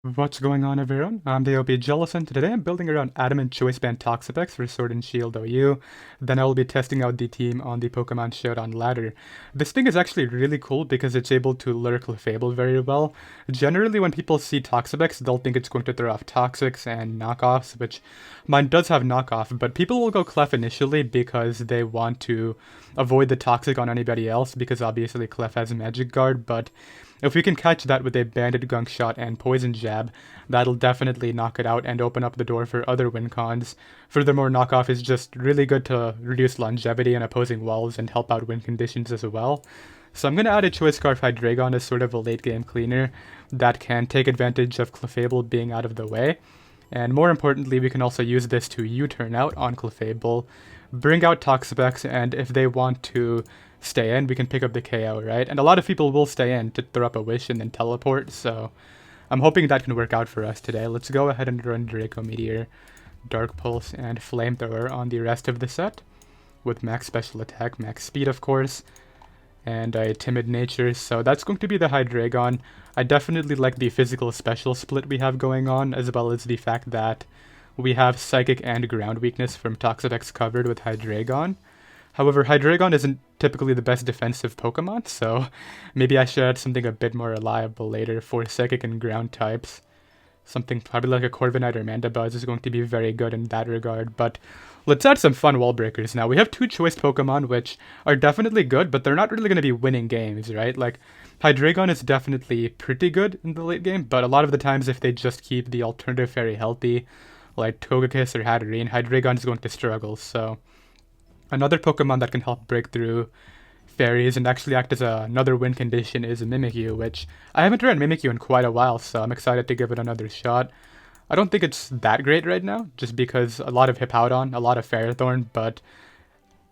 What's going on, everyone? I'm the OPJellicent. Today I'm building around Adamant Band Toxapex for Sword and Shield OU. Then I will be testing out the team on the Pokemon Showdown ladder. This thing is actually really cool because it's able to lure Clefable very well. Generally, when people see Toxapex, they'll think it's going to throw off Toxics and knockoffs, which mine does have knockoff, but people will go Clef initially because they want to avoid the Toxic on anybody else because obviously Clef has Magic Guard, but if we can catch that with a banded Gunk Shot and Poison Jab, that'll definitely knock it out and open up the door for other win cons. Furthermore, knockoff is just really good to reduce longevity and opposing walls and help out win conditions as well. So I'm going to add a Choice Scarf Hydreigon as sort of a late game cleaner that can take advantage of Clefable being out of the way. And more importantly, we can also use this to U-turn out on Clefable, bring out Toxapex, and if they want to stay in, we can pick up the KO, right? And a lot of people will stay in to throw up a wish and then teleport, so I'm hoping that can work out for us today. Let's go ahead and run Draco Meteor, Dark Pulse, and Flamethrower on the rest of the set, with max special attack, max speed of course, and a Timid Nature, so that's going to be the Hydreigon. I definitely like the physical special split we have going on, as well as the fact that we have Psychic and Ground weakness from Toxapex covered with Hydreigon. However, Hydreigon isn't typically the best defensive Pokemon, so maybe I should add something a bit more reliable later for Psychic and Ground types. Something probably like a Corviknight or Mandibuzz is going to be very good in that regard, but let's add some fun wall breakers now. We have two choice Pokemon which are definitely good, but they're not really going to be winning games, right? Like, Hydreigon is definitely pretty good in the late game, but a lot of the times if they just keep the alternative fairy healthy, like Togekiss or Hatterene, Hydreigon is going to struggle, so another Pokemon that can help break through fairies and actually act as another win condition is Mimikyu, which I haven't run Mimikyu in quite a while, so I'm excited to give it another shot. I don't think it's that great right now, just because a lot of Hippowdon, a lot of Ferrothorn, but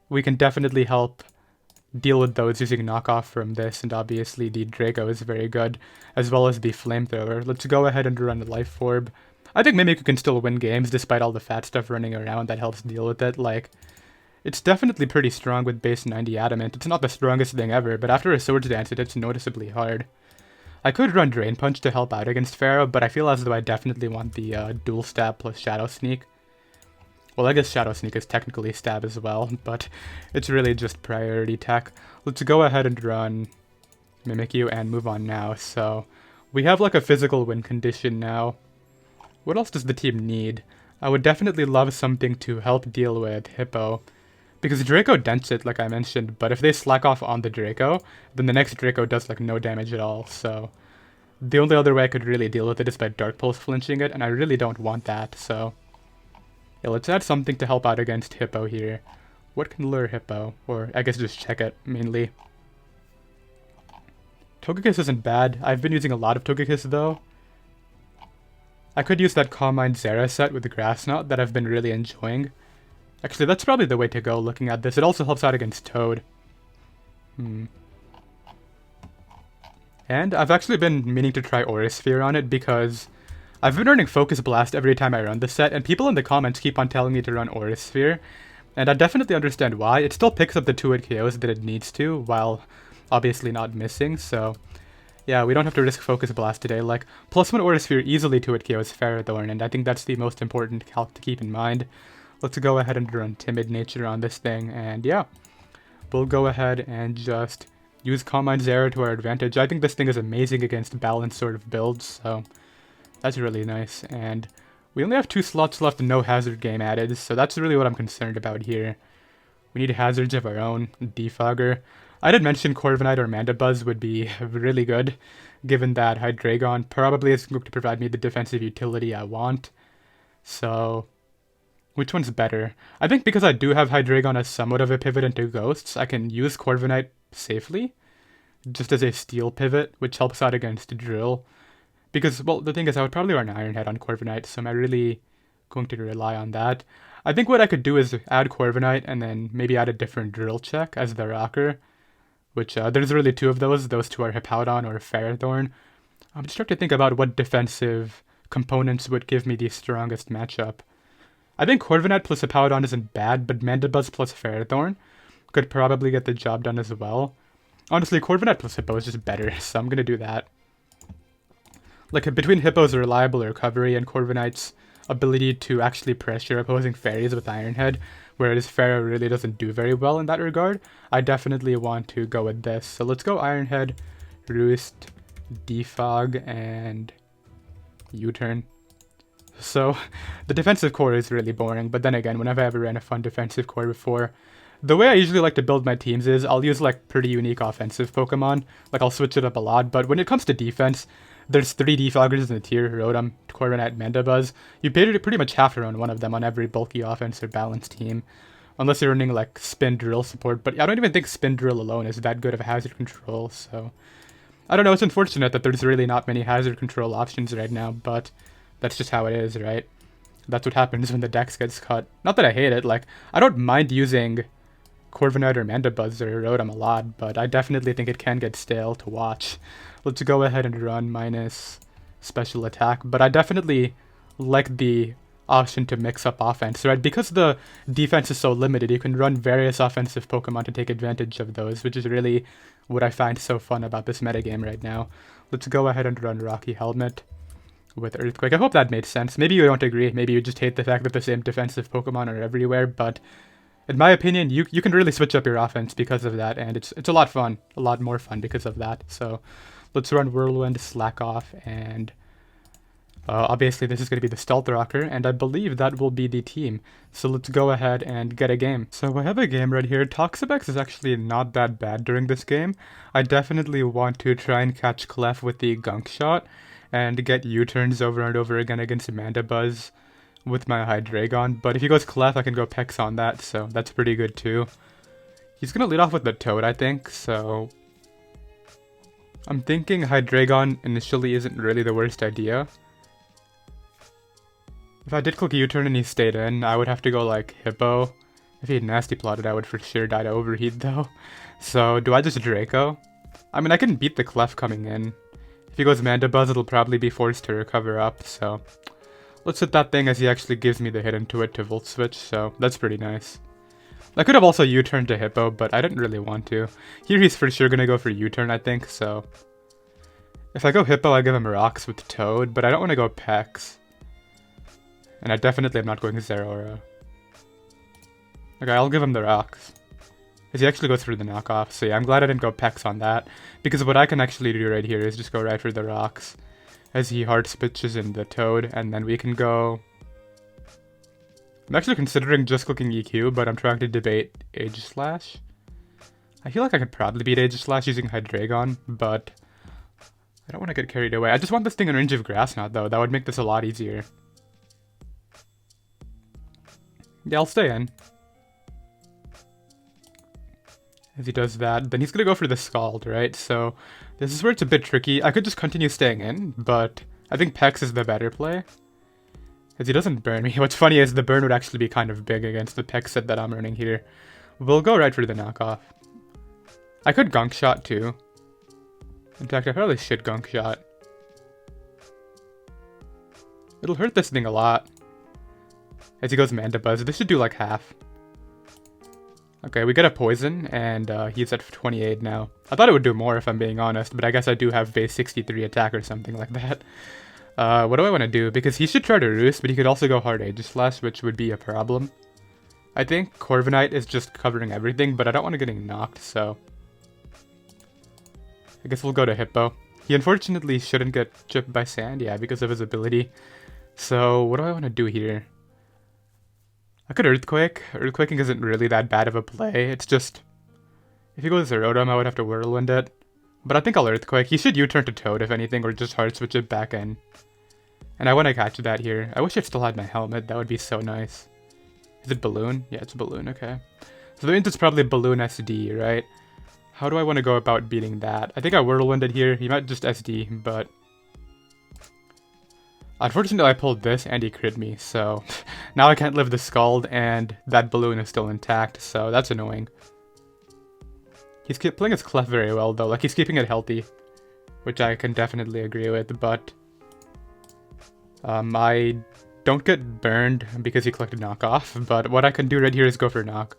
we can definitely help deal with those using knockoff from this, and obviously the Draco is very good, as well as the Flamethrower. Let's go ahead and run the Life Orb. I think Mimikyu can still win games despite all the fat stuff running around that helps deal with it, like, it's definitely pretty strong with base 90 Adamant. It's not the strongest thing ever, but after a Swords Dance it hits noticeably hard. I could run Drain Punch to help out against Pharaoh, but I feel as though I definitely want the Dual Stab plus Shadow Sneak. Well, I guess Shadow Sneak is technically Stab as well, but it's really just priority tech. Let's go ahead and run Mimikyu and move on now. So, we have like a physical win condition now. What else does the team need? I would definitely love something to help deal with Hippo, because Draco dents it, like I mentioned, but if they slack off on the Draco, then the next Draco does like no damage at all, so the only other way I could really deal with it is by Dark Pulse flinching it, and I really don't want that, so yeah, let's add something to help out against Hippo here. What can lure Hippo? Or I guess just check it, mainly. Togekiss isn't bad. I've been using a lot of Togekiss though. I could use that Calm Mind Zera set with the Grass Knot that I've been really enjoying. Actually, that's probably the way to go looking at this. It also helps out against Toad. And I've actually been meaning to try Aura Sphere on it because I've been running Focus Blast every time I run this set, and people in the comments keep on telling me to run Aura Sphere, and I definitely understand why. It still picks up the 2-hit KOs that it needs to, while obviously not missing, so yeah, we don't have to risk Focus Blast today. Like, +1 Aura Sphere easily 2-hit KOs Ferrothorn, and I think that's the most important calc to keep in mind. Let's go ahead and run Timid Nature on this thing, and yeah, we'll go ahead and just use Calm Mind Zera to our advantage. I think this thing is amazing against balanced sort of builds, so that's really nice. And we only have 2 slots left and no hazard game added, so that's really what I'm concerned about here. We need hazards of our own. Defogger. I did mention Corviknight or Mandibuzz would be really good, given that Hydreigon probably is going to provide me the defensive utility I want. So which one's better? I think because I do have Hydreigon as somewhat of a pivot into Ghosts, I can use Corviknight safely, just as a steel pivot, which helps out against Drill. Because, well, the thing is, I would probably run Iron Head on Corviknight, so am I really going to rely on that? I think what I could do is add Corviknight and then maybe add a different Drill check as the rocker, which, there's really 2 of those. Those 2 are Hippowdon or Ferrothorn. I'm just trying to think about what defensive components would give me the strongest matchup. I think Corviknight plus Hippowdon isn't bad, but Mandibuzz plus Ferrothorn could probably get the job done as well. Honestly, Corviknight plus Hippo is just better, so I'm gonna do that. Like, between Hippo's reliable recovery and Corviknight's ability to actually pressure opposing fairies with Iron Head, whereas Pharaoh really doesn't do very well in that regard, I definitely want to go with this. So let's go Iron Head, Roost, Defog, and U-turn. So the defensive core is really boring, but then again, whenever I ever ran a fun defensive core before, the way I usually like to build my teams is I'll use like pretty unique offensive Pokemon, like I'll switch it up a lot, but when it comes to defense, there's 3 Defoggers in the tier, Rotom, Corviknight, Mandibuzz. You pretty much have to run one of them on every bulky offense or balanced team, unless you're running like Spin Drill support, but I don't even think Spin Drill alone is that good of a hazard control, so I don't know, it's unfortunate that there's really not many hazard control options right now, but that's just how it is, right? That's what happens when the dex gets cut. Not that I hate it, like, I don't mind using Corviknight or Mandibuzz or Rotom a lot, but I definitely think it can get stale to watch. Let's go ahead and run minus special attack, but I definitely like the option to mix up offense, right? Because the defense is so limited, you can run various offensive Pokemon to take advantage of those, which is really what I find so fun about this metagame right now. Let's go ahead and run Rocky Helmet with Earthquake. I hope that made sense. Maybe you don't agree, maybe you just hate the fact that the same defensive Pokemon are everywhere, but in my opinion, you can really switch up your offense because of that, and it's a lot fun, a lot more fun because of that. So let's run Whirlwind, Slack Off, and obviously this is going to be the Stealth Rocker, and I believe that will be the team. So let's go ahead and get a game. So I have a game right here. Toxapex is actually not that bad during this game. I definitely want to try and catch Clef with the Gunk Shot, and get U-turns over and over again against Mandibuzz with my Hydreigon, but if he goes Clef, I can go Pex on that, so that's pretty good too. He's gonna lead off with the Toad, I think, so I'm thinking Hydreigon initially isn't really the worst idea. If I did click U-turn and he stayed in, I would have to go like Hippo. If he had Nasty Plotted, I would for sure die to Overheat though. So do I just Draco? I mean, I can beat the Clef coming in. If he goes Mandibuzz, it'll probably be forced to recover up, so let's hit that thing as he actually gives me the hit into it to Volt Switch, so that's pretty nice. I could have also U-turned to Hippo, but I didn't really want to. Here he's for sure going to go for U-turn, I think, so if I go Hippo, I give him Rocks with Toad, but I don't want to go Pex. And I definitely am not going Zeraora. Okay, I'll give him the Rocks. Because he actually goes through the knockoff, so yeah, I'm glad I didn't go Pex on that. Because what I can actually do right here is just go right for the Rocks as he hard switches in the Toad, and then we can go... I'm actually considering just clicking EQ, but I'm trying to debate Aegislash. I feel like I could probably beat Aegislash using Hydreigon, but I don't want to get carried away. I just want this thing in range of Grass Knot, though. That would make this a lot easier. Yeah, I'll stay in. As he does that, then he's gonna go for the Scald, right? So this is where it's a bit tricky. I could just continue staying in, but I think Pex is the better play, as he doesn't burn me. What's funny is the burn would actually be kind of big against the Pex set that I'm running here. We'll go right for the knockoff. I could Gunk Shot too. In fact, I probably should Gunk Shot. It'll hurt this thing a lot. As he goes Mandibuzz, this should do like half. Okay, we get a Poison, and he's at 28 now. I thought it would do more if I'm being honest, but I guess I do have base 63 attack or something like that. What do I want to do? Because he should try to Roost, but he could also go Hard Aegislash, which would be a problem. I think Corviknight is just covering everything, but I don't want to get knocked, so I guess we'll go to Hippo. He unfortunately shouldn't get chipped by Sand, yeah, because of his ability. So what do I want to do here? I could Earthquake. Earthquaking isn't really that bad of a play. It's just, if he goes Rotom, I would have to Whirlwind it. But I think I'll Earthquake. He should U-turn to Toad, if anything, or just hard switch it back in. And I want to catch that here. I wish I still had my helmet. That would be so nice. Is it Balloon? Yeah, it's Balloon, okay. So that means it's probably Balloon SD, right? How do I want to go about beating that? I think I Whirlwinded here. He might just SD, but unfortunately I pulled this and he crit me, so now I can't live the Scald and that Balloon is still intact, so that's annoying. He's playing his Clef very well though, like he's keeping it healthy, which I can definitely agree with, but I don't get burned because he collected knockoff, but what I can do right here is go for knock.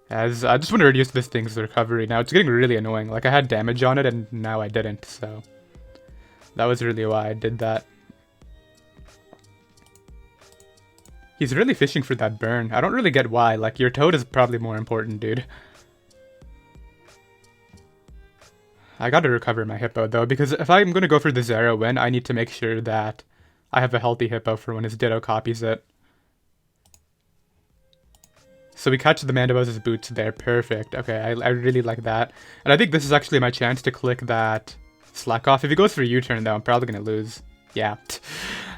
As I just want to reduce this thing's recovery. Now it's getting really annoying, like I had damage on it and now I didn't, so That was really why I did that. He's really fishing for that burn. I don't really get why. Like, your Toad is probably more important, dude. I gotta recover my Hippo, though, because if I'm gonna go for the Zero win, I need to make sure that I have a healthy Hippo for when his Ditto copies it. So we catch the Mandibuz's boots there. Perfect. Okay, I really like that. And I think this is actually my chance to click that slack off. If he goes for a U-turn, though, I'm probably gonna lose. Yeah.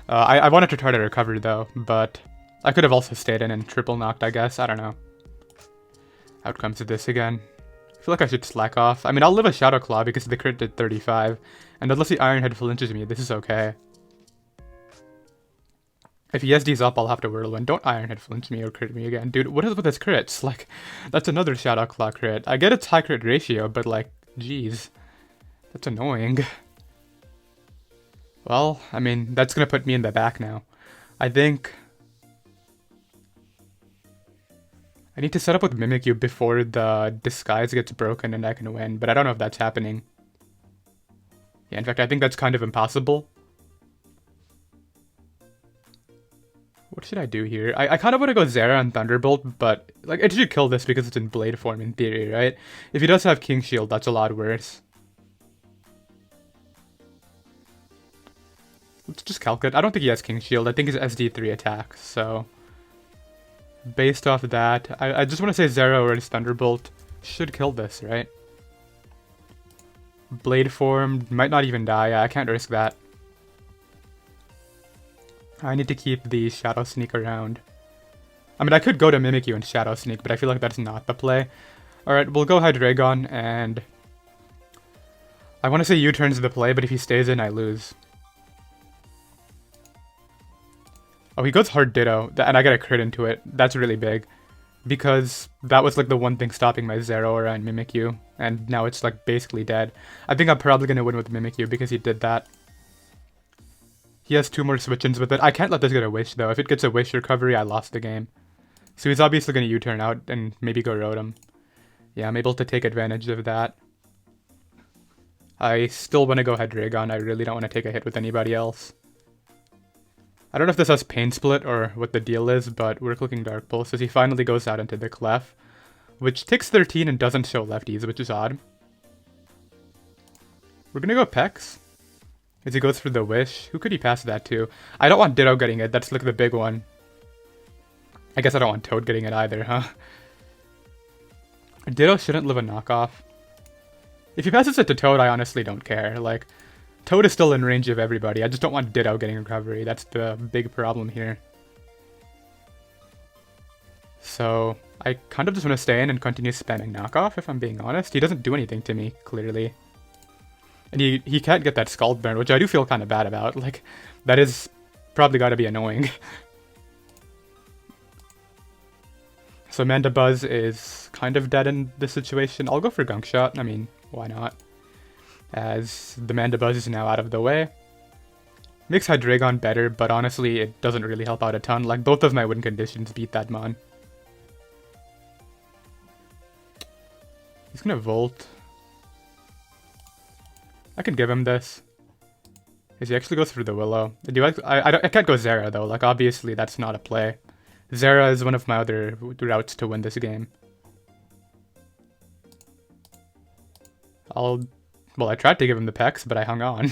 I wanted to try to recover, though, but I could have also stayed in and triple knocked, I guess. I don't know. Outcomes of this again. I feel like I should slack off. I mean, I'll live a Shadow Claw because the crit did 35. And unless the Iron Head flinches me, this is okay. If he SD's up, I'll have to Whirlwind. Don't Iron Head flinch me or crit me again. Dude, what is with his crits? Like, that's another Shadow Claw crit. I get its high crit ratio, but like, jeez. That's annoying. Well, I mean, that's gonna put me in the back now. I think I need to set up with Mimikyu before the disguise gets broken and I can win, but I don't know if that's happening. Yeah, in fact, I think that's kind of impossible. What should I do here? I kind of want to go Zera and Thunderbolt, but like it should kill this because it's in Blade form in theory, right? If he does have King Shield, that's a lot worse. Let's just calculate. I don't think he has King Shield. I think he's SD3 attack, so based off of that, I just want to say Zero or his Thunderbolt should kill this, right? Blade form, might not even die. I can't risk that. I need to keep the Shadow Sneak around. I mean, I could go to Mimikyu and Shadow Sneak, but I feel like that's not the play. Alright, we'll go Hydreigon, and I want to say U-turn's the play, but if he stays in, I lose. Oh, he goes hard Ditto, and I get a crit into it. That's really big. Because that was like the one thing stopping my Zeraora and Mimikyu. And now it's like basically dead. I think I'm probably going to win with Mimikyu because he did that. He has 2 more switch-ins with it. I can't let this get a Wish though. If it gets a Wish recovery, I lost the game. So he's obviously going to U-turn out and maybe go Rotom. Yeah, I'm able to take advantage of that. I still want to go Hydreigon. I really don't want to take a hit with anybody else. I don't know if this has Pain Split or what the deal is, but we're clicking Dark Pulse as he finally goes out into the Clef, which takes 13 and doesn't show lefties, which is odd. We're gonna go Pex as he goes for the Wish. Who could he pass that to? I don't want Ditto getting it. That's like the big one. I guess I don't want Toad getting it either, huh? Ditto shouldn't live a knockoff. If he passes it to Toad, I honestly don't care. Like, Toad is still in range of everybody. I just don't want Ditto getting recovery. That's the big problem here. So I kind of just want to stay in and continue spamming knockoff, if I'm being honest. He doesn't do anything to me, clearly. And he can't get that Scald Burn, which I do feel kind of bad about. Like, that is probably got to be annoying. So Mandibuzz is kind of dead in this situation. I'll go for Gunk Shot. I mean, why not? As the Mandibuzz is now out of the way. Makes Hydreigon better, but honestly, it doesn't really help out a ton. Like, both of my win conditions beat that Mon. He's gonna Volt. I can give him this. Because he actually goes through the Willow. I can't go Zera, though. Like, obviously, that's not a play. Zera is one of my other routes to win this game. Well, I tried to give him the Pex, but I hung on.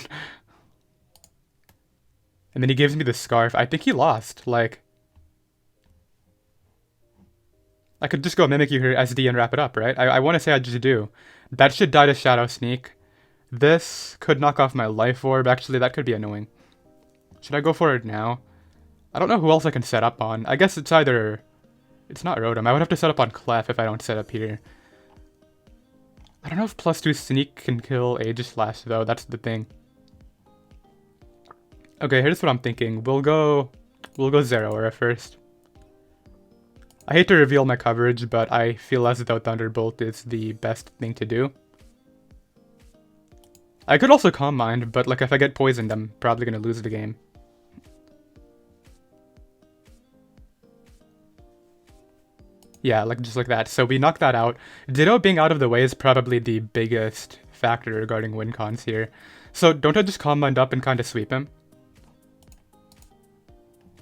And then he gives me the Scarf. I think he lost. Like, I could just go Mimikyu here, SD, and wrap it up, right? I want to say I just do. That should die to Shadow Sneak. This could knock off my Life Orb. Actually, that could be annoying. Should I go for it now? I don't know who else I can set up on. I guess it's either... It's not Rotom. I would have to set up on Clef if I don't set up here. I don't know if +2 Sneak can kill Aegislash, though. That's the thing. Okay, here's what I'm thinking. We'll go Zeraora first. I hate to reveal my coverage, but I feel as though Thunderbolt is the best thing to do. I could also Calm Mind, but like if I get poisoned, I'm probably gonna lose the game. Yeah, like just like that. So we knock that out. Ditto being out of the way is probably the biggest factor regarding win cons here. So don't I just Calm Mind up and kind of sweep him?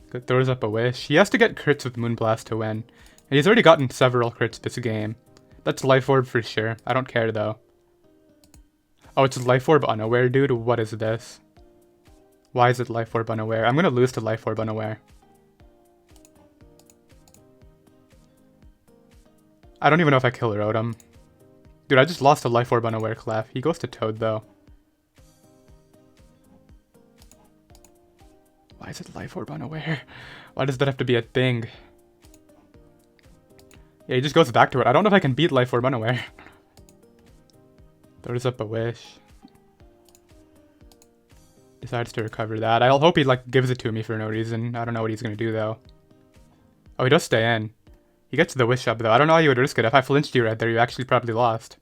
That throws up a Wish. He has to get crits with Moonblast to win. And he's already gotten several crits this game. That's Life Orb for sure. I don't care though. Oh, it's Life Orb Unaware, dude. What is this? Why is it Life Orb Unaware? I'm gonna lose to Life Orb Unaware. I don't even know if I kill Rotom. Dude, I just lost to Life Orb Unaware Clef. He goes to Toad though. Why is it Life Orb Unaware? Why does that have to be a thing? Yeah, he just goes back to it. I don't know if I can beat Life Orb Unaware. Throws up a Wish. Decides to recover that. I'll hope he like gives it to me for no reason. I don't know what he's gonna do though. Oh, he does stay in. He gets the Wish up though. I don't know how you would risk it. If I flinched you right there, you actually probably lost.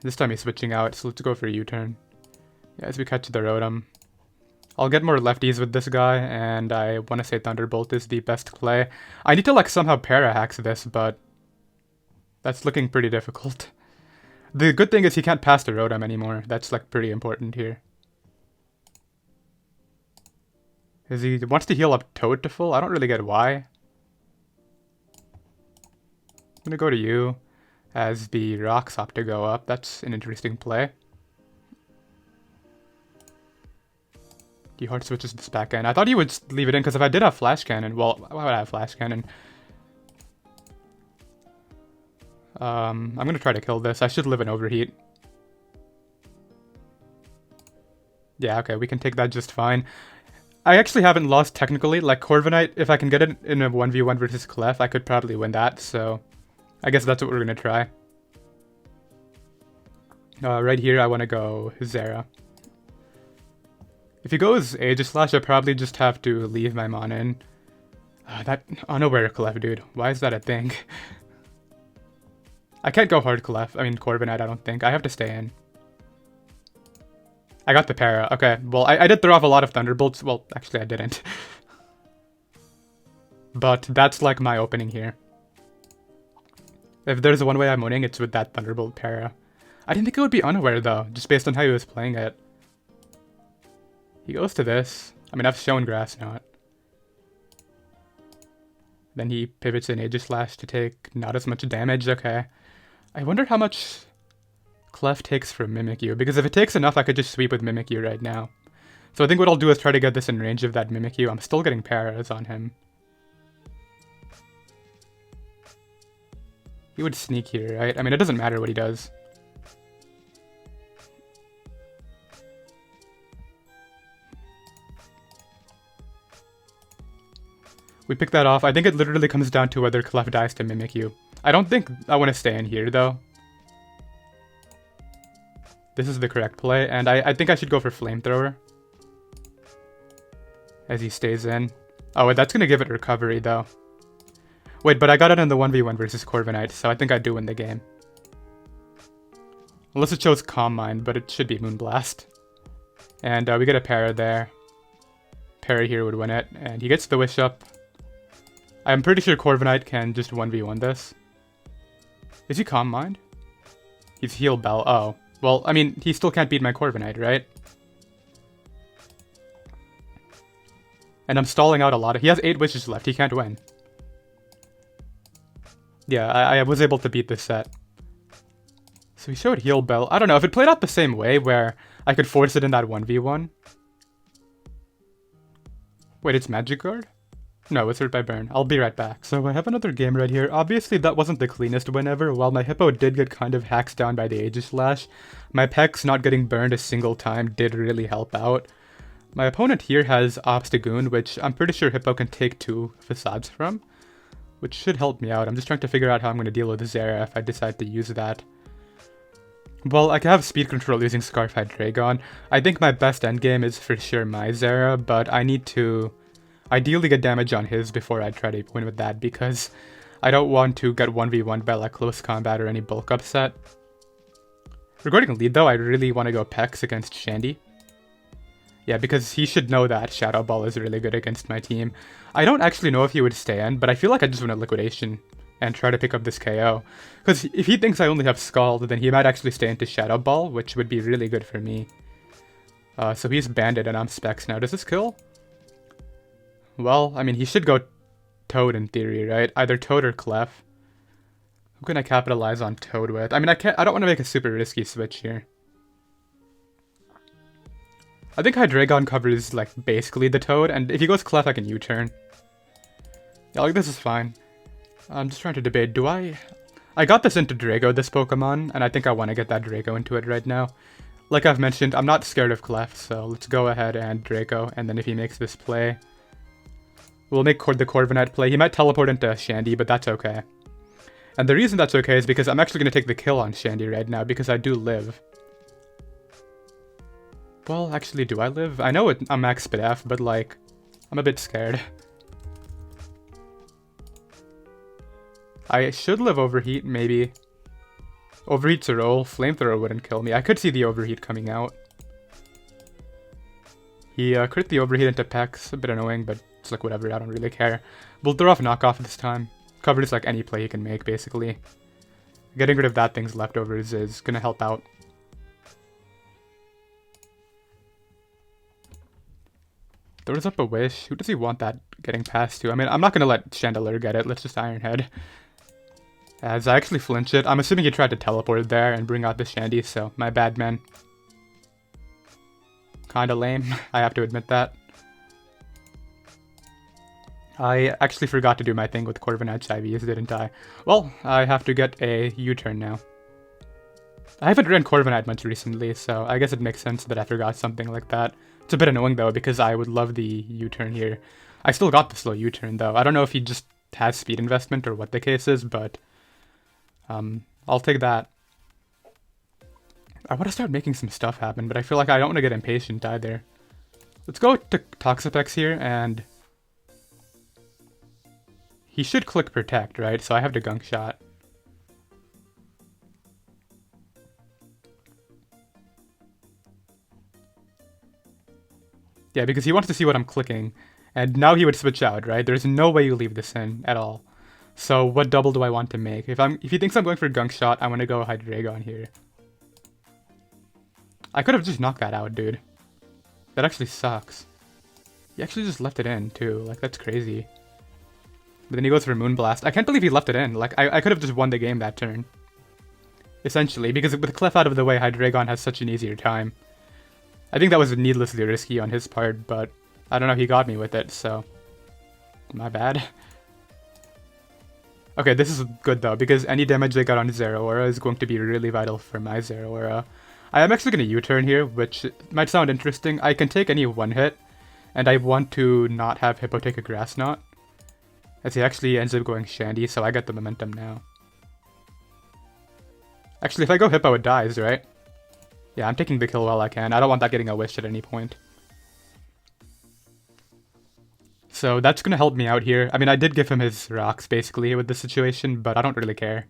This time he's switching out, so let's go for a U-turn. Yeah, as we catch the Rotom. I'll get more lefties with this guy, and I want to say Thunderbolt is the best play. I need to like somehow para-hacks this, but that's looking pretty difficult. The good thing is he can't pass the Rotom anymore. That's like pretty important here. Is he wants to heal up Toad to full? I don't really get why. I'm gonna go to you as the rocks opt to go up. That's an interesting play. He hard switches this back end. I thought he would leave it in because if I did have Flash Cannon, well, why would I have Flash Cannon? I'm gonna try to kill this. I should live an Overheat. Yeah, okay, we can take that just fine. I actually haven't lost technically. Like Corviknight, if I can get it in a 1v1 versus Clef, I could probably win that. So I guess that's what we're gonna try. Right here, I want to go Zera. If he goes Aegislash, I probably just have to leave my mana in. That Unaware Clef, dude. Why is that a thing? I can't go hard Clef. I mean, Corviknight, I don't think. I have to stay in. I got the para. Okay, well, I did throw off a lot of Thunderbolts. Well, actually, I didn't. But that's like my opening here. If there's one way I'm winning, it's with that Thunderbolt para. I didn't think it would be Unaware, though, just based on how he was playing it. He goes to this. I mean, I've shown Grass Knot. Then he pivots in Aegislash to take not as much damage. Okay. I wonder how much Clef takes from Mimikyu, because if it takes enough, I could just sweep with Mimikyu right now. So I think what I'll do is try to get this in range of that Mimikyu. I'm still getting paras on him. He would sneak here, right? I mean, it doesn't matter what he does. We pick that off. I think it literally comes down to whether Clef dies to Mimikyu. I don't think I want to stay in here, though. This is the correct play, and I think I should go for Flamethrower. As he stays in. Oh, wait, that's going to give it recovery, though. Wait, but I got it in the 1v1 versus Corviknight, so I think I do win the game. Unless it shows Calm Mind, but it should be Moonblast. And we get a para there. Para here would win it, and he gets the Wish up. I'm pretty sure Corviknight can just 1v1 this. Is he Calm Mind? He's Heal Bell. Oh. Well, I mean, he still can't beat my Corviknight, right? And I'm stalling out a lot. He has 8 wishes left. He can't win. Yeah, I was able to beat this set. So he showed Heal Bell. I don't know, if it played out the same way, where I could force it in that 1v1. Wait, it's Magic Guard? No, it's hurt by burn. I'll be right back. So I have another game right here. Obviously, that wasn't the cleanest win ever. While my Hippo did get kind of hacks down by the Aegislash, my Pex not getting burned a single time did really help out. My opponent here has Obstagoon, which I'm pretty sure Hippo can take 2 Facades from, which should help me out. I'm just trying to figure out how I'm going to deal with Zera if I decide to use that. Well, I can have speed control using Scarf Hydreigon. I think my best endgame is for sure my Zera, but I need to ideally get damage on his before I try to win with that, because I don't want to get 1v1 by like close combat or any bulk upset. Regarding lead though, I really want to go Pex against Shandy. Yeah, because he should know that Shadow Ball is really good against my team. I don't actually know if he would stay in, but I feel like I just want a Liquidation. and try to pick up this KO. Because if he thinks I only have Scald, then he might actually stay into Shadow Ball, which would be really good for me. So he's Bandit and I'm Specs now. Does this kill? Well, I mean, he should go Toad in theory, right? Either Toad or Clef. Who can I capitalize on Toad with? I mean, I don't want to make a super risky switch here. I think Hydreigon covers, like, basically the Toad, and if he goes Clef, I can U-turn. Yeah, like, this is fine. I'm just trying to debate, do I got this into Draco, this Pokemon, and I think I want to get that Draco into it right now. Like I've mentioned, I'm not scared of Clef, so let's go ahead and Draco, and then if he makes this play, we'll make the Corviknight play. He might teleport into Shandy, but that's okay. And the reason that's okay is because I'm actually going to take the kill on Shandy right now, because I do live. Well, actually, do I live? I know I'm max speed F, but like, I'm a bit scared. I should live Overheat, maybe. Overheat's a roll. Flamethrower wouldn't kill me. I could see the Overheat coming out. He crit the Overheat into Pex. A bit annoying, but it's like whatever. I don't really care. We'll throw off Knockoff this time. Covers like any play he can make, basically. Getting rid of that thing's leftovers is gonna help out. Throws up a Wish. Who does he want that getting past to? I mean, I'm not gonna let Chandelure get it. Let's just Iron Head. As I actually flinch it. I'm assuming he tried to teleport there and bring out the Shandy, so my bad, man. Kinda lame. I have to admit that. I actually forgot to do my thing with Corviknight's IVs, didn't I? Well, I have to get a U-turn now. I haven't ran Corviknight much recently, so I guess it makes sense that I forgot something like that. It's a bit annoying though, because I would love the U-turn here. I still got the slow U-turn though. I don't know if he just has speed investment or what the case is, but I'll take that. I want to start making some stuff happen, but I feel like I don't want to get impatient either. Let's go to Toxapex here, and he should click Protect, right? So I have to Gunk Shot. Yeah, because he wants to see what I'm clicking, and now he would switch out, right? There's no way you leave this in at all. So what double do I want to make? If he thinks I'm going for Gunk Shot, I want to go Hydreigon here. I could have just knocked that out, dude. That actually sucks. He actually just left it in, too. Like, that's crazy. But then he goes for Moonblast. I can't believe he left it in. Like, I could have just won the game that turn. Essentially, because with Clef out of the way, Hydreigon has such an easier time. I think that was needlessly risky on his part, but I don't know, he got me with it, so my bad. Okay, this is good though, because any damage they got on Zeraora is going to be really vital for my Zeraora. I am actually going to U-turn here, which might sound interesting. I can take any one hit, and I want to not have Hippo take a Grass Knot, as he actually ends up going Shandy, so I get the momentum now. Actually, if I go Hippo, it dies, right? Yeah, I'm taking the kill while I can. I don't want that getting a Wish at any point. So that's going to help me out here. I mean, I did give him his rocks, basically, with this situation, but I don't really care.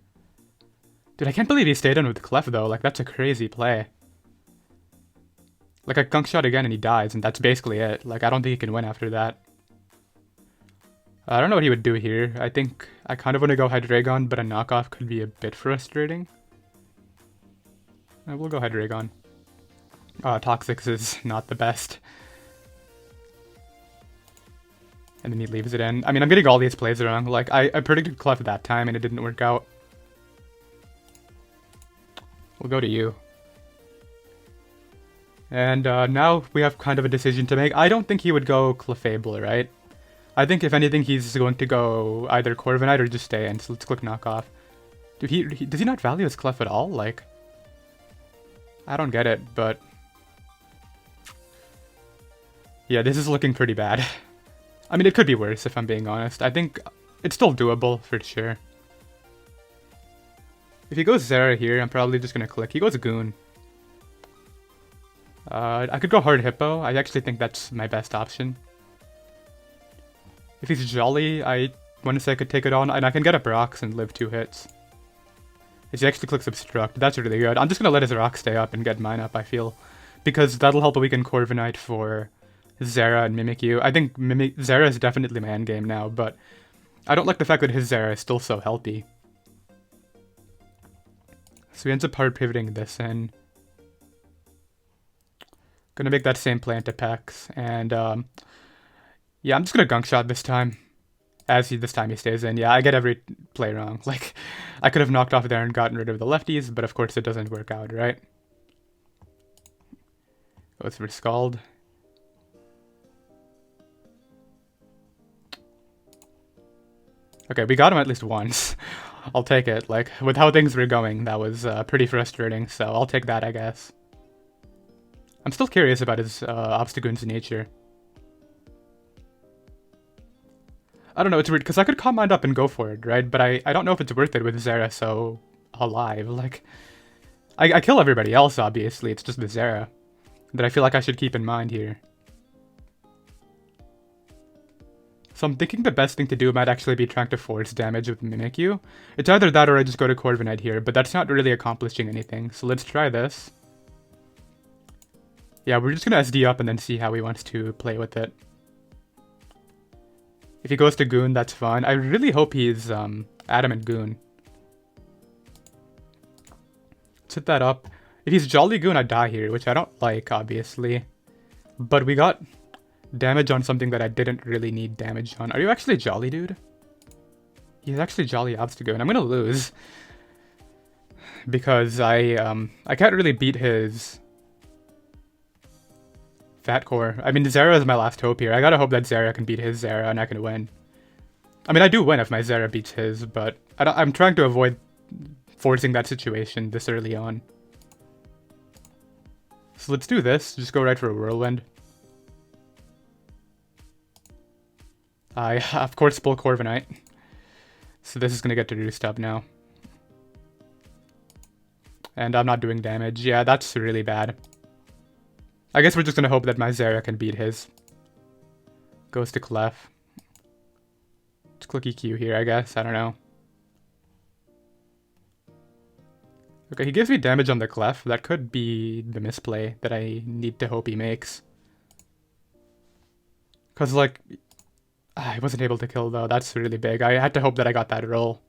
Dude, I can't believe he stayed in with Clef, though. Like, that's a crazy play. Like, I Gunk Shot again and he dies, and that's basically it. Like, I don't think he can win after that. I don't know what he would do here. I think I kind of want to go Hydreigon, but a knockoff could be a bit frustrating. We'll go Hydreigon. Toxics is not the best. And then he leaves it in. I mean, I'm getting all these plays wrong. Like, I predicted Clef that time and it didn't work out. We'll go to you. And now we have kind of a decision to make. I don't think he would go Clefable, right? I think if anything, he's going to go either Corviknight or just stay in. So let's click Knockoff. Dude, does he not value his Clef at all? Like, I don't get it, but yeah, this is looking pretty bad. I mean, it could be worse if I'm being honest. I think it's still doable for sure. If he goes Zera here, I'm probably just gonna click. He goes Goon. I could go Hard Hippo. I actually think that's my best option. If he's Jolly, I want to say I could take it on, and I can get up rocks and live 2 hits. If he actually clicks Obstruct, that's really good. I'm just gonna let his rock stay up and get mine up, I feel. Because that'll help weaken Corviknight for Zera and Mimikyu. I think Zera is definitely my endgame now, but I don't like the fact that his Zera is still so healthy. So he ends up hard pivoting this in. Gonna make that same play into Pex, and yeah, I'm just gonna Gunk Shot this time. This time he stays in. Yeah, I get every play wrong. Like, I could have knocked off there and gotten rid of the lefties, but of course it doesn't work out, right? Goes for Scald. Okay, we got him at least once. I'll take it. Like, with how things were going, that was pretty frustrating, so I'll take that, I guess. I'm still curious about his Obstagoon's nature. I don't know, it's weird, because I could Calm Mind up and go for it, right? But I don't know if it's worth it with Zera so alive. Like, I kill everybody else, obviously, it's just the Zera that I feel like I should keep in mind here. So I'm thinking the best thing to do might actually be trying to force damage with Mimikyu. It's either that or I just go to Corviknight here, but that's not really accomplishing anything, so let's try this. Yeah, we're just gonna SD up and then see how he wants to play with it. If he goes to Goon, that's fine. I really hope he's Adamant Goon. Let's hit that up. If he's Jolly Goon, I die here, which I don't like, obviously. But we got damage on something that I didn't really need damage on. Are you actually Jolly, dude? He's actually Jolly Obstagoon. I'm gonna lose. Because I can't really beat his Fat Core. I mean, Zera is my last hope here. I gotta hope that Zera can beat his Zera and I can win. I mean, I do win if my Zera beats his, but I'm trying to avoid forcing that situation this early on. So let's do this. Just go right for a Whirlwind. I, of course, pull Corviknight. So this is gonna get to Roost up now. And I'm not doing damage. Yeah, that's really bad. I guess we're just gonna hope that my Zera can beat his. Goes to Clef. Let's click EQ here, I guess. I don't know. Okay, he gives me damage on the Clef. That could be the misplay that I need to hope he makes. Because, like, I wasn't able to kill, though. That's really big. I had to hope that I got that roll.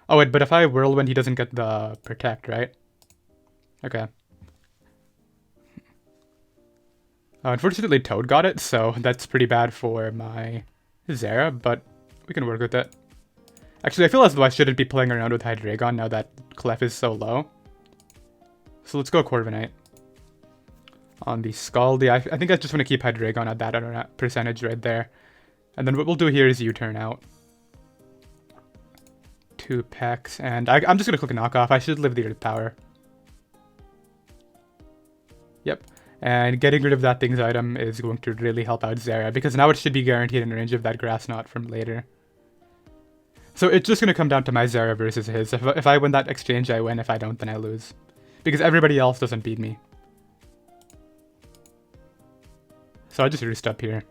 Oh, wait, but if I Whirlwind, he doesn't get the Protect, right? Okay. Unfortunately, Toad got it, so that's pretty bad for my Zera, but we can work with it. Actually, I feel as though I shouldn't be playing around with Hydreigon now that Clef is so low. So let's go Corviknight. On the Scaldy, I think I just want to keep Hydreigon at that percentage right there. And then what we'll do here is U-turn out. 2 Pex, and I'm just going to click Knockoff. I should live the Earth Power. Yep. And getting rid of that thing's item is going to really help out Zera, because now it should be guaranteed in range of that Grass Knot from later. So it's just going to come down to my Zera versus his. If I win that exchange, I win. If I don't, then I lose. Because everybody else doesn't beat me. So I just Roost up here.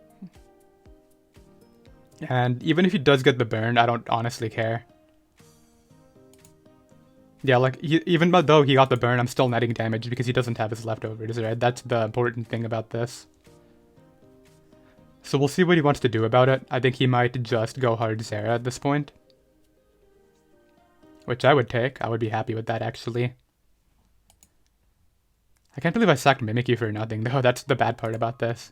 And even if he does get the burn, I don't honestly care. Yeah, like, even though he got the burn, I'm still netting damage because he doesn't have his leftovers, right? That's the important thing about this. So we'll see what he wants to do about it. I think he might just go hard Zera at this point. Which I would take. I would be happy with that, actually. I can't believe I sacked Mimikyu for nothing, though. That's the bad part about this.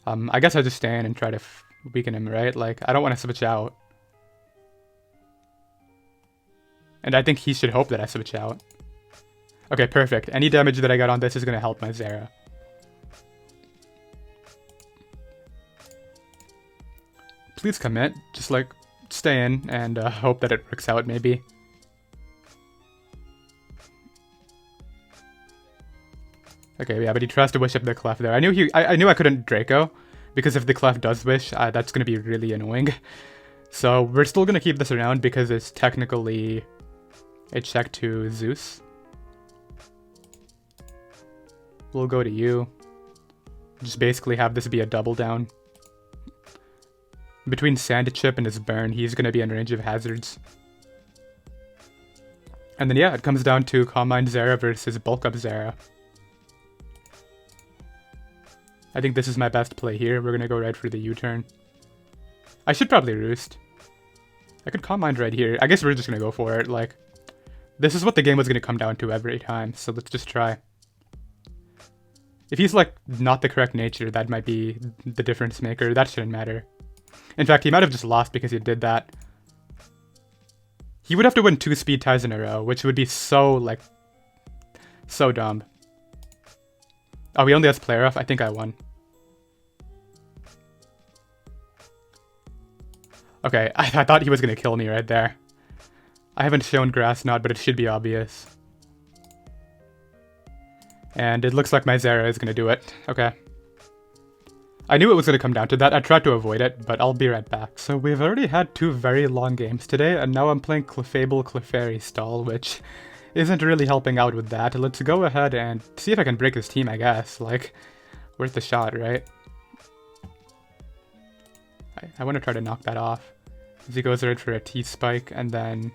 I guess I just stay in and try to weaken him, right? Like, I don't want to switch out. And I think he should hope that I switch out. Okay, perfect. Any damage that I got on this is going to help my Zera. Please commit. Just, like, stay in and hope that it works out, maybe. Okay, yeah, but he tries to wish up the Clef there. I knew I couldn't Draco, because if the Clef does wish, that's going to be really annoying. So we're still going to keep this around because it's technically a check to Zeus. We'll go to you. Just basically have this be a double down. Between Sand Chip and his burn, he's going to be in range of hazards. And then yeah, it comes down to Calm Mind Zera versus Bulk Up Zera. I think this is my best play here. We're going to go right for the U-turn. I should probably Roost. I could Calm Mind right here. I guess we're just gonna go for it. Like, this is what the game was gonna come down to every time, so let's just try. If he's, like, not the correct nature, that might be the difference maker. That shouldn't matter. In fact, he might have just lost because he did that. He would have to win 2 speed ties in a row, which would be so, like, so dumb. Oh, he only has player off? I think I won. Okay, I thought he was gonna kill me right there. I haven't shown Grass Knot, but it should be obvious. And it looks like my Zera is gonna do it. Okay. I knew it was gonna come down to that. I tried to avoid it, but I'll be right back. So we've already had 2 very long games today, and now I'm playing Clefable Clefairy stall, which isn't really helping out with that. Let's go ahead and see if I can break this team, I guess. Like, worth the shot, right? I want to try to knock that off. As he goes right for a T-Spike, and then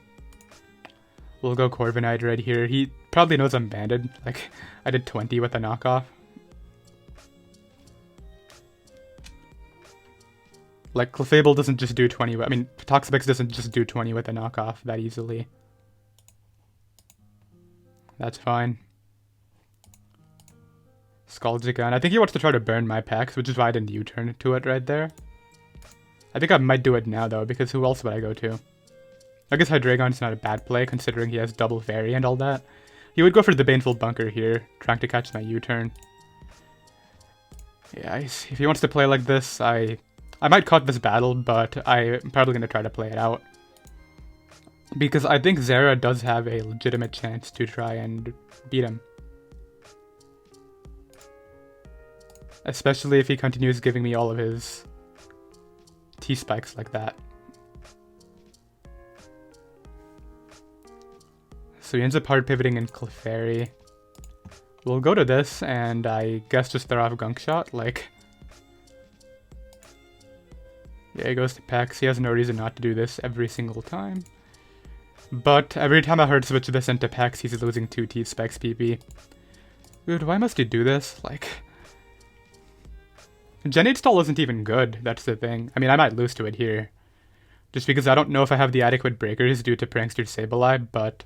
we'll go Corviknight right here. He probably knows I'm banded. Like, I did 20 with a knockoff. Like, Clefable doesn't just do 20 I mean, Toxapex doesn't just do 20 with a knockoff that easily. That's fine. Scalds again. I think he wants to try to burn my packs, which is why I didn't U-turn to it right there. I think I might do it now, though, because who else would I go to? I guess Hydreigon's not a bad play, considering he has double Fairy and all that. He would go for the Baneful Bunker here, trying to catch my U-turn. Yeah, if he wants to play like this, I might cut this battle, but I'm probably going to try to play it out. Because I think Zera does have a legitimate chance to try and beat him. Especially if he continues giving me all of his T-Spikes like that. So he ends up hard pivoting in Clefairy. We'll go to this, and I guess just throw off Gunk Shot, like... Yeah, he goes to Pex. He has no reason not to do this every single time. But every time I hard switch this into Pex, he's losing 2 T-Spikes PP. Dude, why must he do this? Like... Gen 8 stall isn't even good, that's the thing. I mean, I might lose to it here. Just because I don't know if I have the adequate breakers due to Prankster Sableye, but...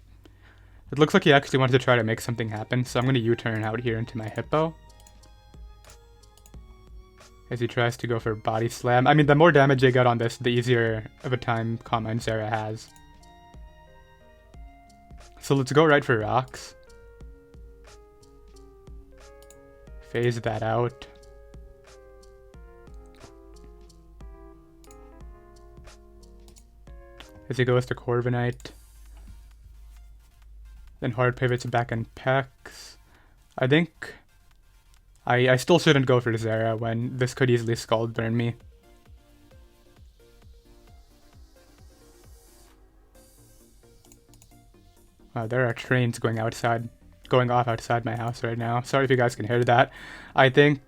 It looks like he actually wanted to try to make something happen, so I'm going to U-turn out here into my Hippo. As he tries to go for Body Slam. I mean, the more damage I get on this, the easier of a time Calm Mind Zera has. So let's go right for Rocks. Phase that out. As he goes to Corviknight. Then hard pivots back in Pex. I think I still shouldn't go for Zera when this could easily Scald Burn me. There are trains going off outside my house right now. Sorry if you guys can hear that. I think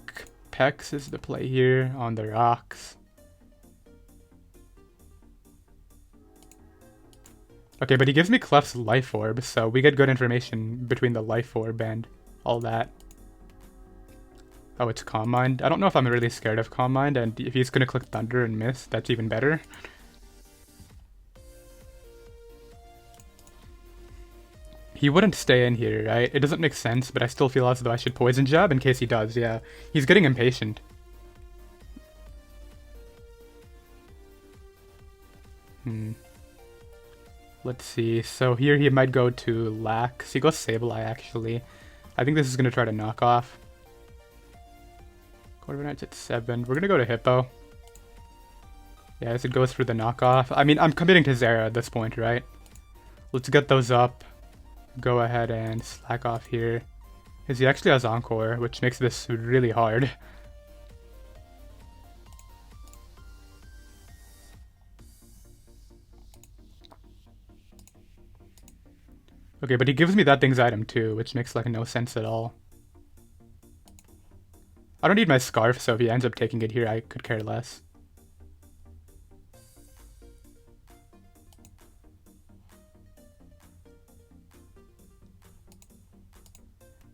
Pex is the play here on the Rocks. Okay, but he gives me Clef's Life Orb, so we get good information between the Life Orb and all that. Oh, it's Calm Mind. I don't know if I'm really scared of Calm Mind, and if he's gonna click Thunder and miss, that's even better. He wouldn't stay in here, right? It doesn't make sense, but I still feel as though I should Poison Jab in case he does, yeah. He's getting impatient. Let's see. So here he might go to Lax. He goes Sableye, actually. I think this is going to try to knock off. Corviknight's at 7. We're going to go to Hippo. Yeah, as it goes for the knockoff. I mean, I'm committing to Zera at this point, right? Let's get those up. Go ahead and slack off here. Because he actually has Encore, which makes this really hard. Okay, but he gives me that thing's item too, which makes like no sense at all. I don't need my Scarf, so if he ends up taking it here, I could care less.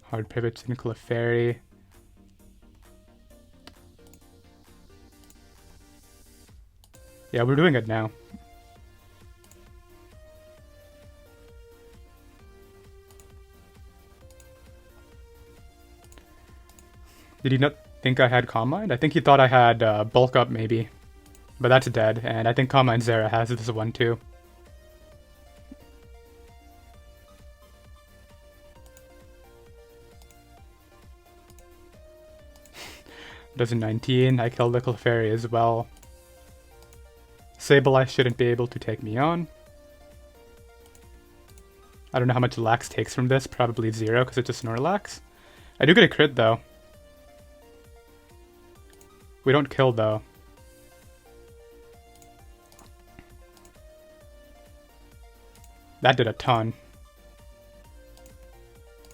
Hard pivots in Clefairy. Yeah, we're doing it now. Did he not think I had Calm Mind? I think he thought I had Bulk Up, maybe. But that's dead, and I think Calm Mind Zera has this one, too. Does a 19. I killed the Clefairy as well. Sableye shouldn't be able to take me on. I don't know how much Lax takes from this. Probably 0, because it's a Snorlax. I do get a crit, though. We don't kill, though. That did a ton.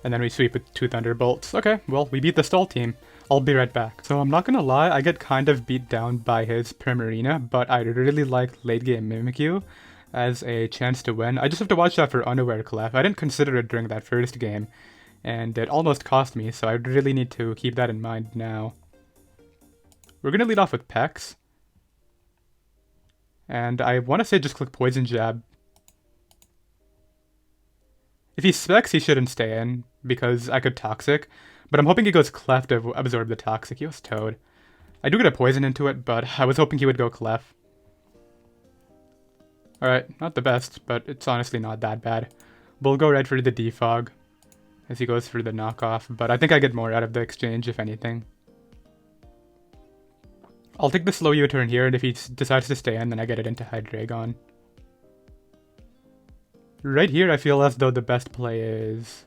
And then we sweep with 2 Thunderbolts. Okay, well, we beat the stall team. I'll be right back. So I'm not gonna lie, I get kind of beat down by his Primarina, but I really like late game Mimikyu as a chance to win. I just have to watch out for Unaware Clef. I didn't consider it during that first game, and it almost cost me, so I really need to keep that in mind now. We're gonna lead off with Pex. And I want to say just click Poison Jab. If he specs, he shouldn't stay in, because I could Toxic. But I'm hoping he goes Clef to absorb the Toxic. He was Toad. I do get a Poison into it, but I was hoping he would go Clef. Alright, not the best, but it's honestly not that bad. We'll go right for the Defog, as he goes for the knockoff, but I think I get more out of the exchange, if anything. I'll take the slow U-turn here, and if he decides to stay in, then I get it into Hydreigon. Right here, I feel as though the best play is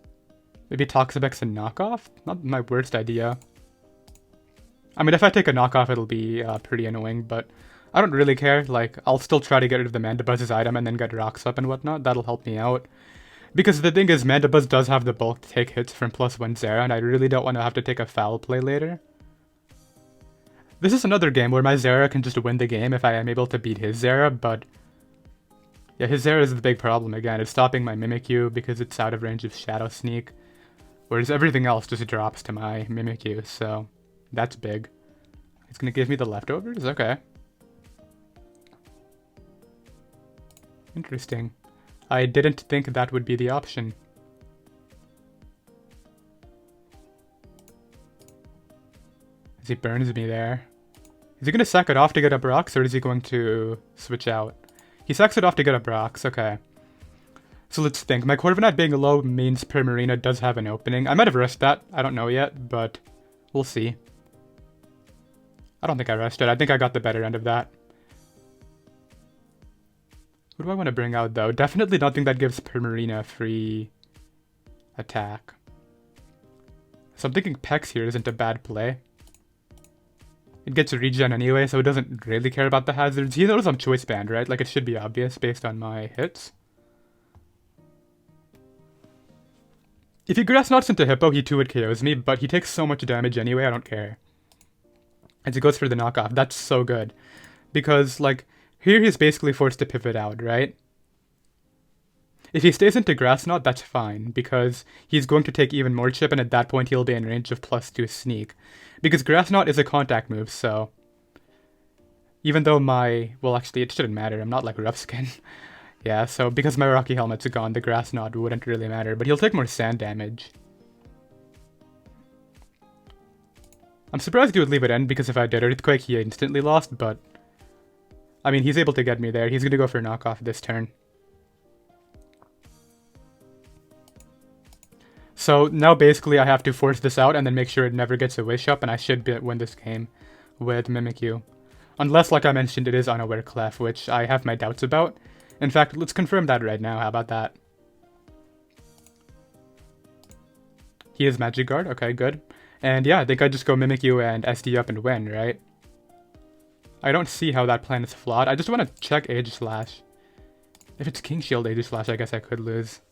maybe Toxapex and knockoff? Not my worst idea. I mean, if I take a knockoff, it'll be pretty annoying, but I don't really care. Like, I'll still try to get rid of the Mandabuzz's item and then get Rocks up and whatnot. That'll help me out. Because the thing is, Mandabuzz does have the bulk to take hits from +1 Zera, and I really don't want to have to take a foul play later. This is another game where my Zera can just win the game if I am able to beat his Zera, but yeah, his Zera is the big problem again. It's stopping my Mimikyu because it's out of range of Shadow Sneak, whereas everything else just drops to my Mimikyu, so that's big. It's gonna give me the leftovers? Okay. Interesting. I didn't think that would be the option. As he burns me there. Is he going to sack it off to get up rocks, or is he going to switch out? He sacks it off to get up rocks, okay. So let's think. My Corviknight being low means Primarina does have an opening. I might have rushed that. I don't know yet, but we'll see. I don't think I rushed it. I think I got the better end of that. What do I want to bring out, though? Definitely nothing that gives Primarina free attack. So I'm thinking Pex here isn't a bad play. It gets a regen anyway, so it doesn't really care about the hazards. He knows I'm Choice Band, right? Like, it should be obvious based on my hits. If he Grass Knots into Hippo, he 2-hit KOs me, but he takes so much damage anyway, I don't care. As he goes for the knockoff, that's so good. Because, like, here he's basically forced to pivot out, right? If he stays into Grass Knot, that's fine, because he's going to take even more chip, and at that point he'll be in range of +2 Sneak. Because Grass Knot is a contact move, so even though well, actually, it shouldn't matter. I'm not like Rough Skin. Yeah, so because my Rocky Helmet's gone, the Grass Knot wouldn't really matter, but he'll take more sand damage. I'm surprised he would leave it in, because if I did Earthquake, he instantly lost, but I mean, he's able to get me there. He's gonna go for a knockoff this turn. So now basically I have to force this out and then make sure it never gets a Wish Up, and I should win this game with Mimikyu. Unless, like I mentioned, it is Unaware Clef, which I have my doubts about. In fact, let's confirm that right now. How about that? He is Magic Guard. Okay, good. And yeah, I think I just go Mimikyu and SD up and win, right? I don't see how that plan is flawed. I just want to check Age Slash. If it's King Shield Age Slash, I guess I could lose.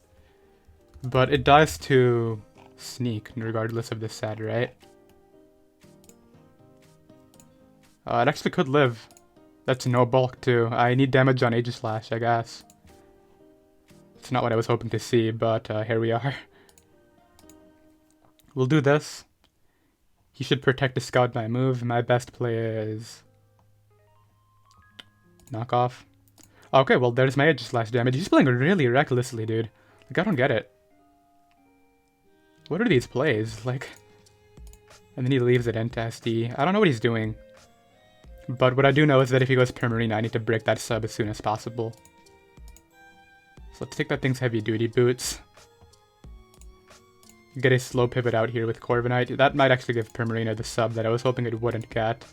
But it dies to Sneak, regardless of this set, right? It actually could live. That's no bulk, too. I need damage on Age Slash, I guess. It's not what I was hoping to see, but here we are. We'll do this. He should protect the Scout my move. My best play is knockoff. Okay, well, there's my Age Slash damage. He's playing really recklessly, dude. Like, I don't get it. What are these plays? Like, And then he leaves it into SD. I don't know what he's doing. But what I do know is that if he goes Permarina, I need to break that sub as soon as possible. So let's take that thing's heavy duty boots. Get a slow pivot out here with Corviknight. That might actually give Permarina the sub that I was hoping it wouldn't get.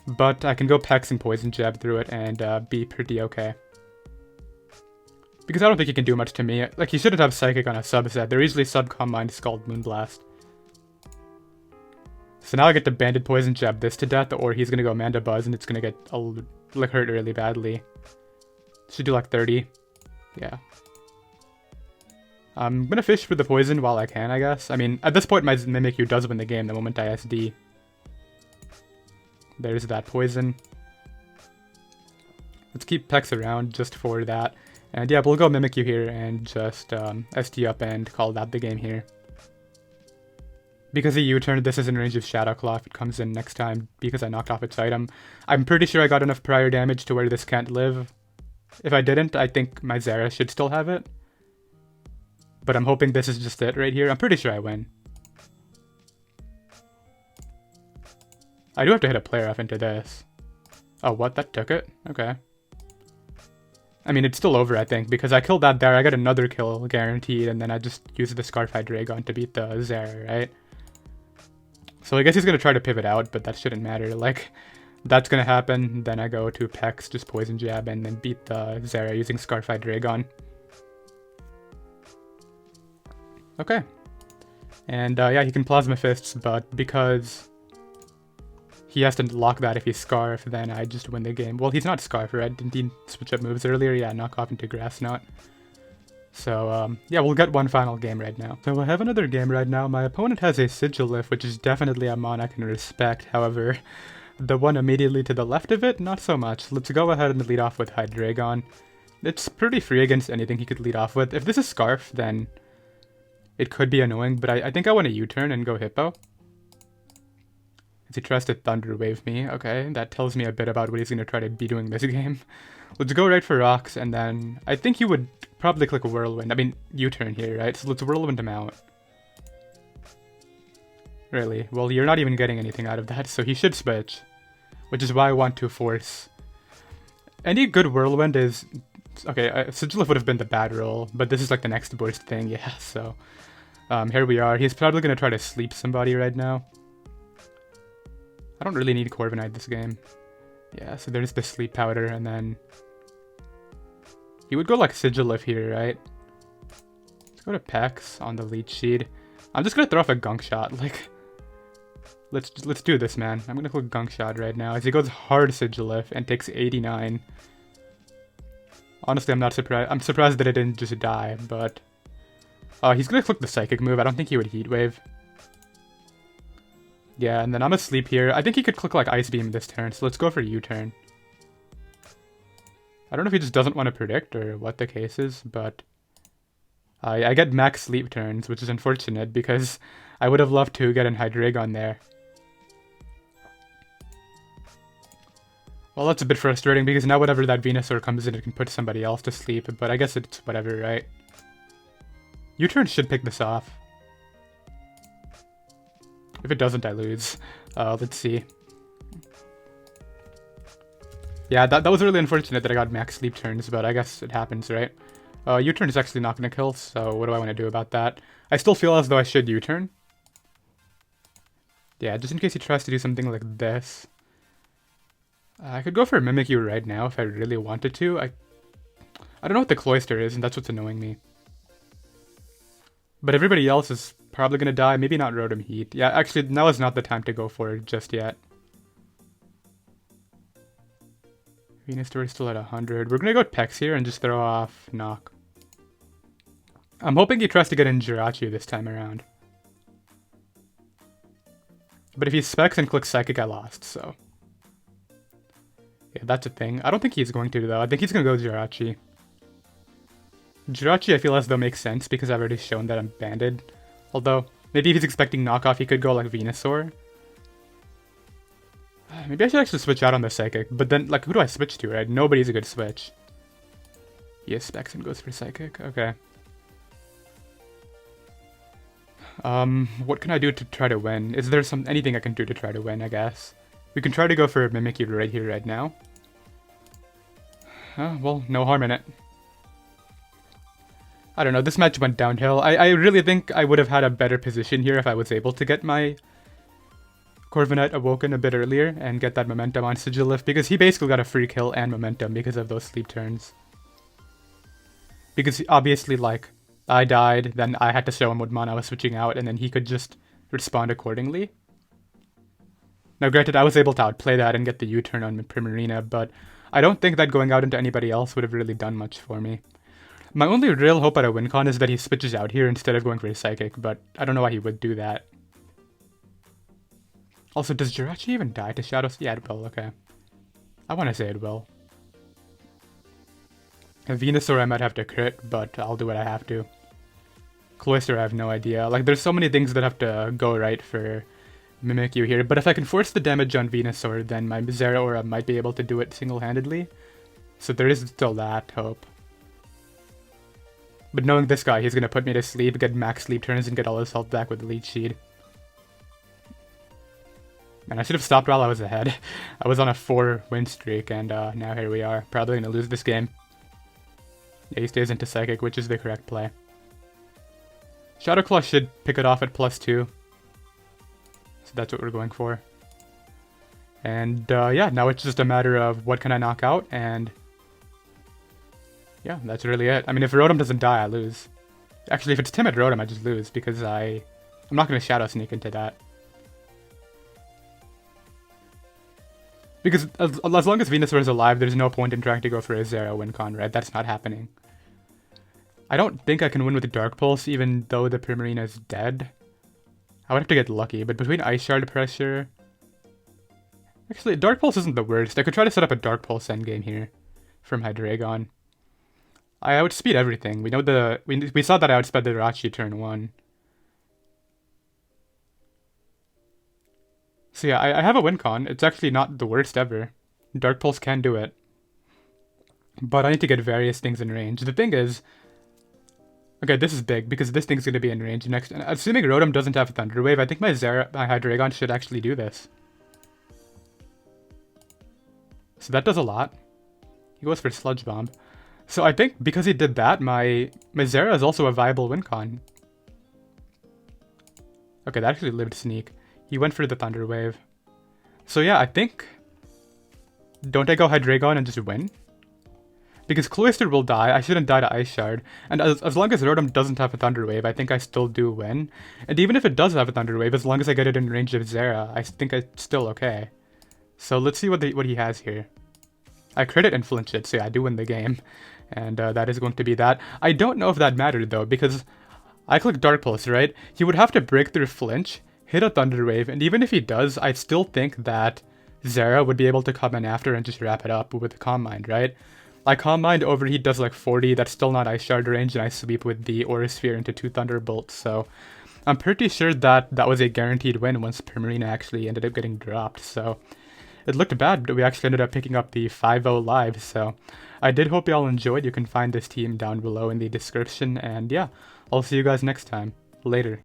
But I can go Pex and Poison Jab through it and be pretty okay. Because I don't think he can do much to me. Like, he shouldn't have Psychic on a subset. They're easily sub-combined Scald Moonblast. So now I get to Banded Poison Jab this to death, or he's gonna go Manda Buzz and it's gonna get like hurt really badly. Should do like 30. Yeah. I'm gonna fish for the poison while I can, I guess. I mean, at this point my Mimikyu does win the game the moment I SD. There's that poison. Let's keep Pex around just for that. And yeah, we'll go Mimikyu here and just SD up and call that the game here. Because he U-turned, this is in range of Shadow Claw if it comes in next time because I knocked off its item. I'm pretty sure I got enough prior damage to where this can't live. If I didn't, I think my Zera should still have it. But I'm hoping this is just it right here. I'm pretty sure I win. I do have to hit a player off into this. Oh, what? That took it? Okay. I mean, it's still over, I think, because I killed that there. I got another kill guaranteed, and then I just used the Scarf Hydreigon to beat the Zera, right? So I guess he's going to try to pivot out, but that shouldn't matter. Like, that's going to happen. Then I go to Pex, just Poison Jab, and then beat the Zera using Scarf Hydreigon. Okay. And yeah, he can Plasma Fists, but because he has to lock that if he's Scarf, then I just win the game. Well, he's not Scarf, right? Didn't he switch up moves earlier? Yeah, knock off into Grass Knot. So, yeah, we'll get one final game right now. So I have another game right now. My opponent has a Sigilyph, which is definitely a mon I can respect. However, the one immediately to the left of it, not so much. Let's go ahead and lead off with Hydreigon. It's pretty free against anything he could lead off with. If this is Scarf, then it could be annoying, but I think I want to U-turn and go Hippo. He tries to Thunder Wave me. Okay, that tells me a bit about what he's going to try to be doing this game. Let's go right for Rocks, and then I think he would probably click a Whirlwind. I mean, U-turn here, right? So let's Whirlwind him out. Really? Well, you're not even getting anything out of that, so he should switch. Which is why I want to force. Any good Whirlwind is... Okay, Sigilyph would have been the bad roll, but this is like the next burst thing, yeah, so... here we are. He's probably going to try to sleep somebody right now. I don't really need Corviknight this game. Yeah, so there's the Sleep Powder, and then... He would go like Sigilyph here, right? Let's go to Pex on the Leech Seed. I'm just going to throw off a Gunk Shot, like... Let's do this, man. I'm going to click Gunk Shot right now, as he goes hard Sigilyph and takes 89. Honestly, I'm not surprised. I'm surprised that it didn't just die, but... he's going to click the Psychic move. I don't think he would Heat Wave. Yeah, and then I'm asleep here. I think he could click like Ice Beam this turn, so let's go for U-turn. I don't know if he just doesn't want to predict or what the case is, but... I get max sleep turns, which is unfortunate because I would have loved to get an Hydreigon there. Well, that's a bit frustrating because now whenever that Venusaur comes in, it can put somebody else to sleep, but I guess it's whatever, right? U-turn should pick this off. If it doesn't, I lose. Let's see. Yeah, that was really unfortunate that I got max sleep turns, but I guess it happens, right? U-turn is actually not going to kill, so what do I want to do about that? I still feel as though I should U-turn. Yeah, just in case he tries to do something like this. I could go for a Mimikyu right now if I really wanted to. I don't know what the Cloyster is, and that's what's annoying me. But everybody else is probably going to die. Maybe not Rotom Heat. Yeah, actually, now is not the time to go for it just yet. Venusaur is still at 100. We're going to go Pex here and just throw off Knock. I'm hoping he tries to get in Jirachi this time around. But if he specs and clicks Psychic, I lost, so... Yeah, that's a thing. I don't think he's going to, though. I think he's going to go Jirachi. Jirachi, I feel as though makes sense because I've already shown that I'm banded. Although, maybe if he's expecting knockoff, he could go like Venusaur. Maybe I should actually switch out on the Psychic. But then, like, who do I switch to, right? Nobody's a good switch. He specs and goes for Psychic. Okay. What can I do to try to win? Is there anything I can do to try to win, I guess? We can try to go for a Mimikyu right here, right now. Well, no harm in it. I don't know, this match went downhill. I really think I would have had a better position here if I was able to get my Corviknight awoken a bit earlier and get that momentum on Sigilif, because he basically got a free kill and momentum because of those sleep turns. Because obviously, like, I died, then I had to show him what mana I was switching out, and then he could just respond accordingly. Now granted, I was able to outplay that and get the U-turn on Primarina, but I don't think that going out into anybody else would have really done much for me. My only real hope at a win con is that he switches out here instead of going for a Psychic, but I don't know why he would do that. Also, does Jirachi even die to Shadows? Yeah, it will, okay. I want to say it will. A Venusaur I might have to crit, but I'll do what I have to. Cloyster I have no idea. Like, there's so many things that have to go right for Mimikyu here, but if I can force the damage on Venusaur, then my Zeraora might be able to do it single-handedly. So there is still that hope. But knowing this guy, he's gonna put me to sleep, get max sleep turns, and get all his health back with the Leech Seed. Man, I should have stopped while I was ahead. I was on a 4-win streak, and now here we are. Probably gonna lose this game. Yeah, he stays into Psychic, which is the correct play. Shadow Claw should pick it off at +2. So that's what we're going for. And yeah, now it's just a matter of what can I knock out, and yeah, that's really it. I mean, if Rotom doesn't die, I lose. Actually, if it's Timid Rotom, I just lose, because I'm not going to Shadow Sneak into that. Because as long as Venusaur is alive, there's no point in trying to go for a Zero win con, right? That's not happening. I don't think I can win with the Dark Pulse, even though the Primarina is dead. I would have to get lucky, but between Ice Shard pressure... Actually, Dark Pulse isn't the worst. I could try to set up a Dark Pulse endgame here from Hydreigon. I outspeed everything. We know we saw that I outsped the Jirachi turn 1. So yeah, I have a win con. It's actually not the worst ever. Dark Pulse can do it. But I need to get various things in range. The thing is... Okay, this is big, because this thing's going to be in range next. And assuming Rotom doesn't have Thunder Wave, I think my Hydreigon should actually do this. So that does a lot. He goes for Sludge Bomb. So I think because he did that, my Zera is also a viable win con. Okay, that actually lived Sneak. He went for the Thunder Wave. So yeah, I think... Don't I go Hydreigon and just win? Because Cloyster will die, I shouldn't die to Ice Shard. And as long as Rotom doesn't have a Thunder Wave, I think I still do win. And even if it does have a Thunder Wave, as long as I get it in range of Zera, I think it's still okay. So let's see what he has here. I crit it and flinch it, so yeah, I do win the game. And that is going to be that. I don't know if that mattered though, because I click Dark Pulse, right? He would have to break through flinch, hit a Thunder Wave, and even if he does, I still think that Zera would be able to come in after and just wrap it up with Calm Mind, right? I Calm Mind, Overheat does like 40, that's still not Ice Shard range, and I sweep with the Aura Sphere into 2 Thunderbolts, so I'm pretty sure that that was a guaranteed win once Primarina actually ended up getting dropped, so it looked bad, but we actually ended up picking up the 5-0 live, so I did hope y'all enjoyed. You can find this team down below in the description, and yeah, I'll see you guys next time. Later.